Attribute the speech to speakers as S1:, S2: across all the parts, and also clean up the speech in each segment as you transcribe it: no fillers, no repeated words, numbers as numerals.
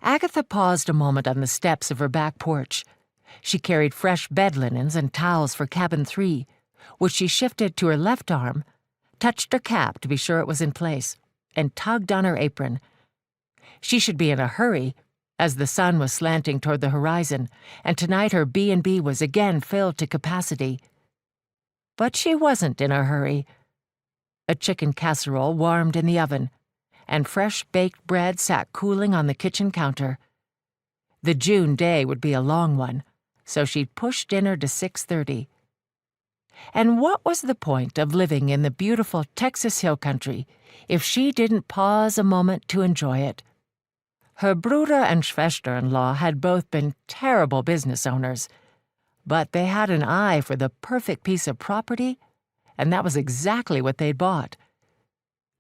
S1: Agatha paused a moment on the steps of her back porch. She carried fresh bed linens and towels for cabin 3, which she shifted to her left arm, touched her cap to be sure it was in place, and tugged on her apron. She should be in a hurry, as the sun was slanting toward the horizon, and tonight her B&B was again filled to capacity. But she wasn't in a hurry. A chicken casserole warmed in the oven, and fresh baked bread sat cooling on the kitchen counter. The June day would be a long one, so she'd pushed dinner to 6:30. And what was the point of living in the beautiful Texas Hill Country if she didn't pause a moment to enjoy it? Her Bruder and Schwester-in-law had both been terrible business owners, but they had an eye for the perfect piece of property, and that was exactly what they'd bought.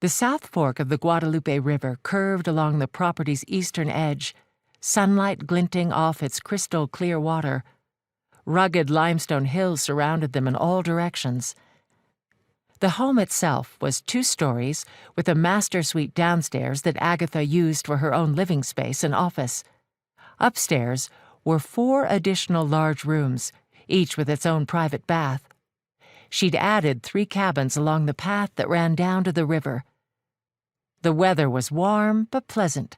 S1: The South Fork of the Guadalupe River curved along the property's eastern edge, sunlight glinting off its crystal-clear water. Rugged limestone hills surrounded them in all directions. The home itself was 2 stories with a master suite downstairs that Agatha used for her own living space and office. Upstairs were 4 additional large rooms, each with its own private bath. She'd added 3 cabins along the path that ran down to the river. The weather was warm but pleasant,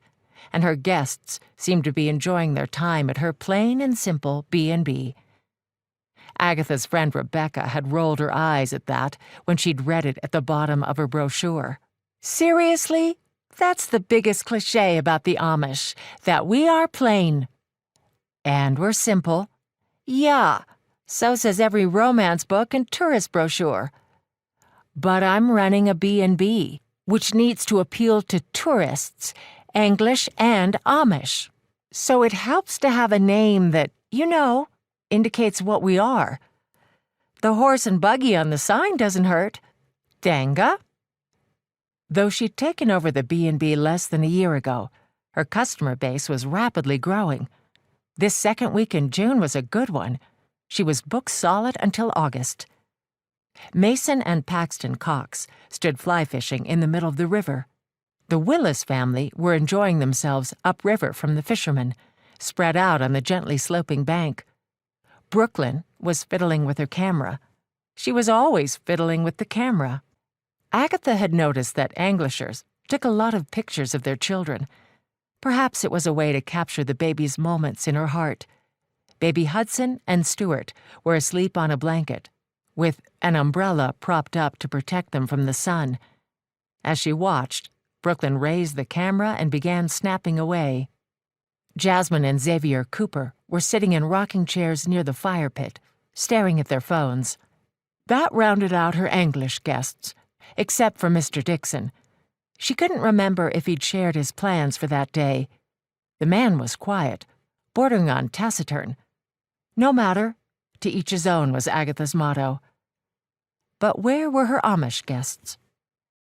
S1: and her guests seemed to be enjoying their time at her plain and simple B&B. Agatha's friend Rebecca had rolled her eyes at that when she'd read it at the bottom of her brochure. Seriously? That's the biggest cliché about the Amish, that we are plain. And we're simple. Yeah, so says every romance book and tourist brochure. But I'm running a B&B, which needs to appeal to tourists, English and Amish. So it helps to have a name that, indicates what we are. The horse and buggy on the sign doesn't hurt. Danga? Though she'd taken over the B&B less than a year ago, her customer base was rapidly growing. This second week in June was a good one. She was booked solid until August. Mason and Paxton Cox stood fly fishing in the middle of the river. The Willis family were enjoying themselves upriver from the fishermen, spread out on the gently sloping bank. Brooklyn was fiddling with her camera. She was always fiddling with the camera. Agatha had noticed that Englishers took a lot of pictures of their children. Perhaps it was a way to capture the baby's moments in her heart. Baby Hudson and Stuart were asleep on a blanket, with an umbrella propped up to protect them from the sun. As she watched, Brooklyn raised the camera and began snapping away. Jasmine and Xavier Cooper were sitting in rocking chairs near the fire pit, staring at their phones. That rounded out her English guests, except for Mr. Dixon. She couldn't remember if he'd shared his plans for that day. The man was quiet, bordering on taciturn. No matter, to each his own was Agatha's motto. But where were her Amish guests?